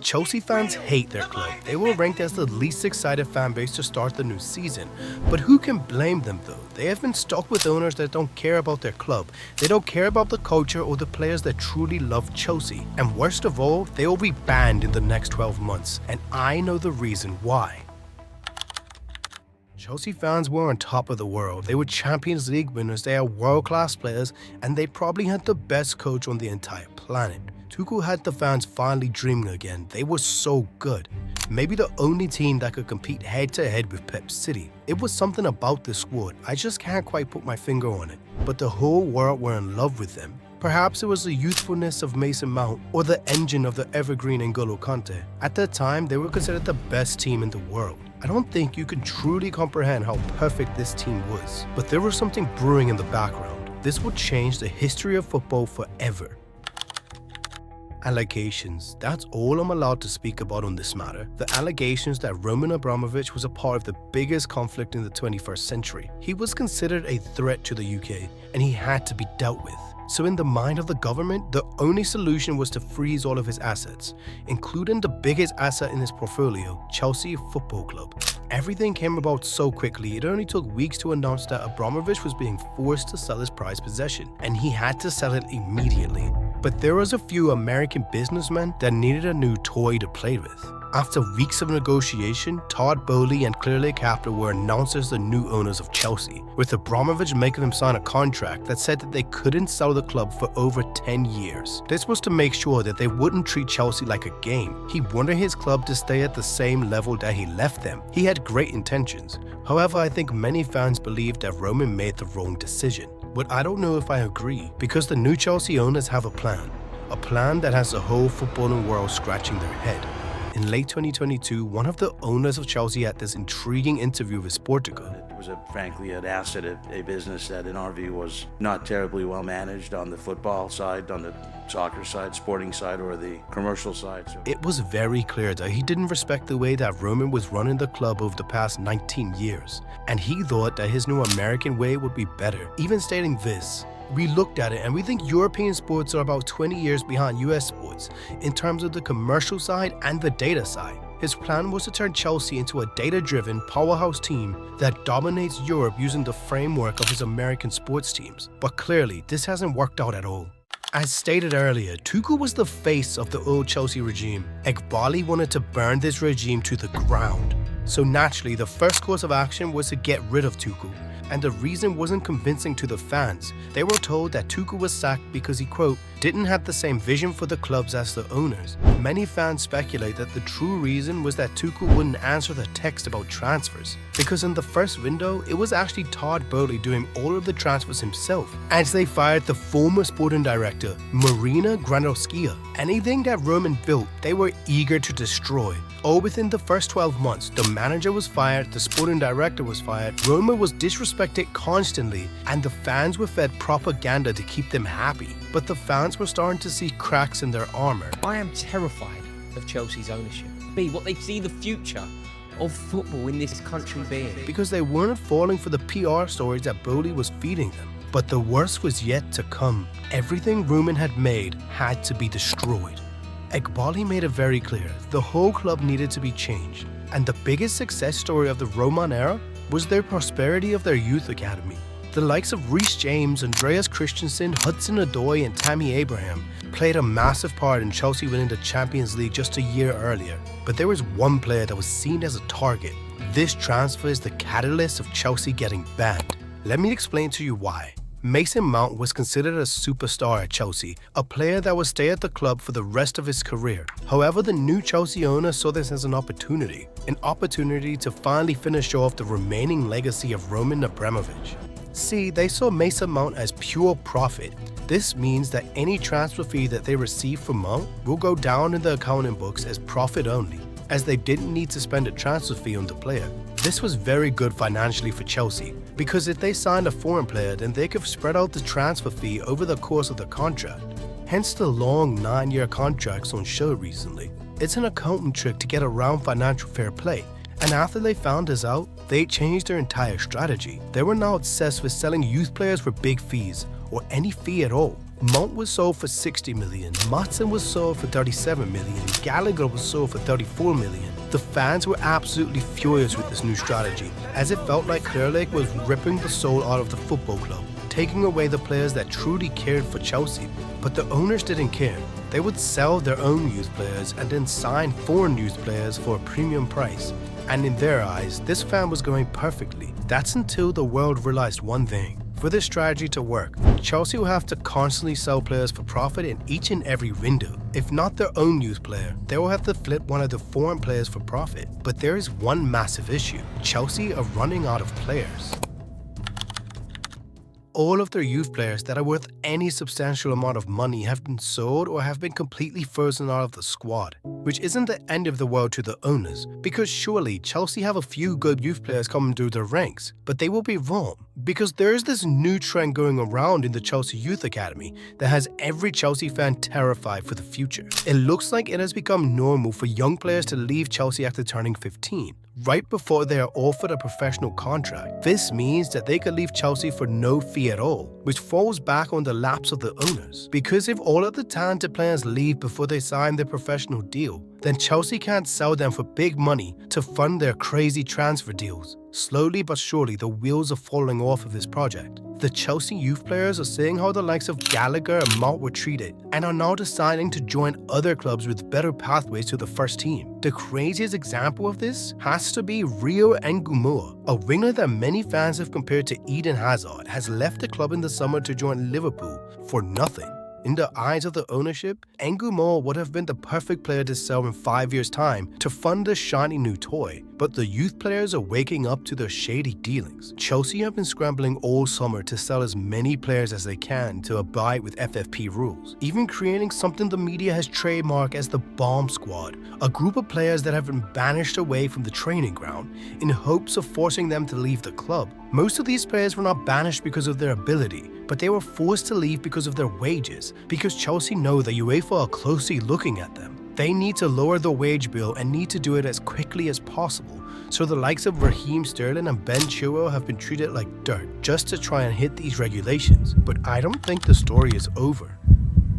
Chelsea fans hate their club. They were ranked as the least excited fan base to start the new season. But who can blame them though? They have been stuck with owners that don't care about their club. They don't care about the culture or the players that truly love Chelsea. And worst of all, they will be banned in the next 12 months. And I know the reason why. Chelsea fans were on top of the world. They were Champions League winners, they are world-class players, and they probably had the best coach on the entire planet. Tuchel had the fans finally dreaming again. They were so good. Maybe the only team that could compete head-to-head with Pep City. It was something about this squad. I just can't quite put my finger on it. But the whole world were in love with them. Perhaps it was the youthfulness of Mason Mount or the engine of the evergreen N'Golo Kante. At that time, they were considered the best team in the world. I don't think you can truly comprehend how perfect this team was. But there was something brewing in the background. This would change the history of football forever. Allegations. That's all I'm allowed to speak about on this matter. The allegations that Roman Abramovich was a part of the biggest conflict in the 21st century. He was considered a threat to the UK, and he had to be dealt with. So in the mind of the government, the only solution was to freeze all of his assets, including the biggest asset in his portfolio, Chelsea Football Club. Everything came about so quickly, it only took weeks to announce that Abramovich was being forced to sell his prized possession, and he had to sell it immediately. But there was a few American businessmen that needed a new toy to play with. After weeks of negotiation, Todd Boehly and Clearlake Capital were announced as the new owners of Chelsea, with Abramovich making them sign a contract that said that they couldn't sell the club for over 10 years. This was to make sure that they wouldn't treat Chelsea like a game. He wanted his club to stay at the same level that he left them. He had great intentions. However, I think many fans believe that Roman made the wrong decision. But I don't know if I agree, because the new Chelsea owners have a plan that has the whole footballing world scratching their head. In late 2022, one of the owners of Chelsea had this intriguing interview with Sportico. It was frankly an asset of a business that in our view was not terribly well managed on the football side, on the soccer side, sporting side, or the commercial side. It was very clear that he didn't respect the way that Roman was running the club over the past 19 years, and he thought that his new American way would be better, even stating this: "We looked at it and we think European sports are about 20 years behind US sports in terms of the commercial side and the data side." His plan was to turn Chelsea into a data-driven powerhouse team that dominates Europe using the framework of his American sports teams. But clearly, this hasn't worked out at all. As stated earlier, Tuchel was the face of the old Chelsea regime. Eghbali wanted to burn this regime to the ground. So naturally, the first course of action was to get rid of Tuchel. And the reason wasn't convincing to the fans. They were told that Tuchel was sacked because he, quote, didn't have the same vision for the clubs as the owners. Many fans speculate that the true reason was that Tuchel wouldn't answer the text about transfers, because in the first window, it was actually Todd Boehly doing all of the transfers himself, as they fired the former sporting director, Marina Granovskaya. Anything that Roman built, they were eager to destroy. All within the first 12 months, the manager was fired, the sporting director was fired, Roman was disrespected constantly, and the fans were fed propaganda to keep them happy. But the fans were starting to see cracks in their armor. I am terrified of Chelsea's ownership. What they see the future of football in this country being. Because they weren't falling for the PR stories that Boehly was feeding them. But the worst was yet to come. Everything Roman had made had to be destroyed. Eghbali made it very clear the whole club needed to be changed. And the biggest success story of the Roman era was their prosperity of their youth academy. The likes of Reece James, Andreas Christensen, Hudson-Odoi, and Tammy Abraham played a massive part in Chelsea winning the Champions League just a year earlier. But there was one player that was seen as a target. This transfer is the catalyst of Chelsea getting banned. Let me explain to you why. Mason Mount was considered a superstar at Chelsea, a player that would stay at the club for the rest of his career. However, the new Chelsea owner saw this as an opportunity to finally finish off the remaining legacy of Roman Abramovich. See, they saw Mason Mount as pure profit. This means that any transfer fee that they receive from Mount will go down in the accounting books as profit only, as they didn't need to spend a transfer fee on the player. This was very good financially for Chelsea, because if they signed a foreign player, then they could spread out the transfer fee over the course of the contract. Hence the long 9-year contracts on show recently. It's an accounting trick to get around financial fair play. And after they found this out, they changed their entire strategy. They were now obsessed with selling youth players for big fees, or any fee at all. Mount was sold for 60 million, Matson was sold for 37 million, Gallagher was sold for 34 million. The fans were absolutely furious with this new strategy, as it felt like Clearlake was ripping the soul out of the football club, taking away the players that truly cared for Chelsea. But the owners didn't care. They would sell their own youth players and then sign foreign youth players for a premium price. And in their eyes, this fan was going perfectly. That's until the world realized one thing. For this strategy to work, Chelsea will have to constantly sell players for profit in each and every window. If not their own youth player, they will have to flip one of the foreign players for profit. But there is one massive issue. Chelsea are running out of players. All of their youth players that are worth any substantial amount of money have been sold or have been completely frozen out of the squad, which isn't the end of the world to the owners, because surely Chelsea have a few good youth players coming through their ranks, but they will be wrong, because there is this new trend going around in the Chelsea Youth Academy that has every Chelsea fan terrified for the future. It looks like it has become normal for young players to leave Chelsea after turning 15. Right before they are offered a professional contract. This means that they could leave Chelsea for no fee at all, which falls back on the laps of the owners. Because if all of the talented players leave before they sign their professional deal, then Chelsea can't sell them for big money to fund their crazy transfer deals. Slowly but surely, the wheels are falling off of this project. The Chelsea youth players are seeing how the likes of Gallagher and Mount were treated and are now deciding to join other clubs with better pathways to the first team. The craziest example of this has to be Rio Ngumoa, a winger that many fans have compared to Eden Hazard, has left the club in the summer to join Liverpool for nothing. In the eyes of the ownership, Ngumoa would have been the perfect player to sell in 5 years' time to fund a shiny new toy, but the youth players are waking up to their shady dealings. Chelsea have been scrambling all summer to sell as many players as they can to abide with FFP rules, even creating something the media has trademarked as the Bomb Squad, a group of players that have been banished away from the training ground in hopes of forcing them to leave the club. Most of these players were not banished because of their ability, but they were forced to leave because of their wages, because Chelsea know that UEFA are closely looking at them. They need to lower the wage bill and need to do it as quickly as possible, so the likes of Raheem Sterling and Ben Chilwell have been treated like dirt just to try and hit these regulations. But I don't think the story is over.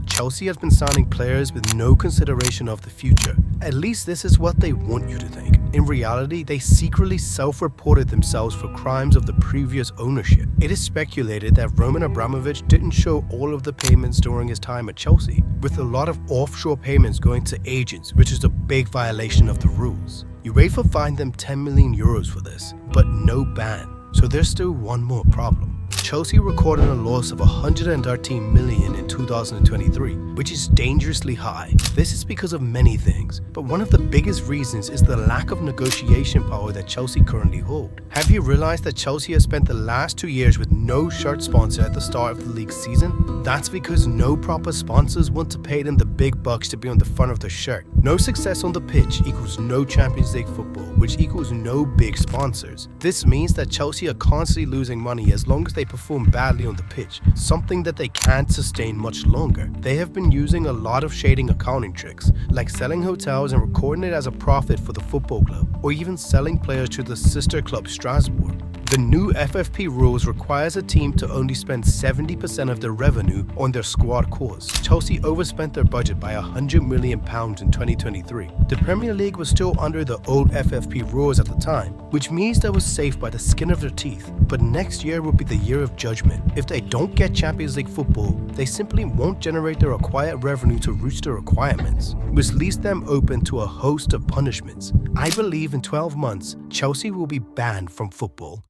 Chelsea has been signing players with no consideration of the future. At least this is what they want you to think. In reality, they secretly self-reported themselves for crimes of the previous ownership. It is speculated that Roman Abramovich didn't show all of the payments during his time at Chelsea, with a lot of offshore payments going to agents, which is a big violation of the rules. UEFA fined them 10 million euros for this, but no ban. So there's still one more problem. Chelsea recorded a loss of 113 million in 2023, which is dangerously high. This is because of many things, but one of the biggest reasons is the lack of negotiation power that Chelsea currently hold. Have you realized that Chelsea has spent the last 2 years with no shirt sponsor at the start of the league season? That's because no proper sponsors want to pay them the big bucks to be on the front of the shirt. No success on the pitch equals no Champions League football, which equals no big sponsors. This means that Chelsea are constantly losing money as long as they perform badly on the pitch, something that they can't sustain much longer. They have been using a lot of shading accounting tricks, like selling hotels and recording it as a profit for the football club, or even selling players to the sister club Strasbourg. The new FFP rules requires a team to only spend 70% of their revenue on their squad costs. Chelsea overspent their budget by £100 million in 2023. The Premier League was still under the old FFP rules at the time, which means they were safe by the skin of their teeth. But next year will be the year of judgment. If they don't get Champions League football, they simply won't generate the required revenue to reach the requirements, which leaves them open to a host of punishments. I believe in 12 months, Chelsea will be banned from football.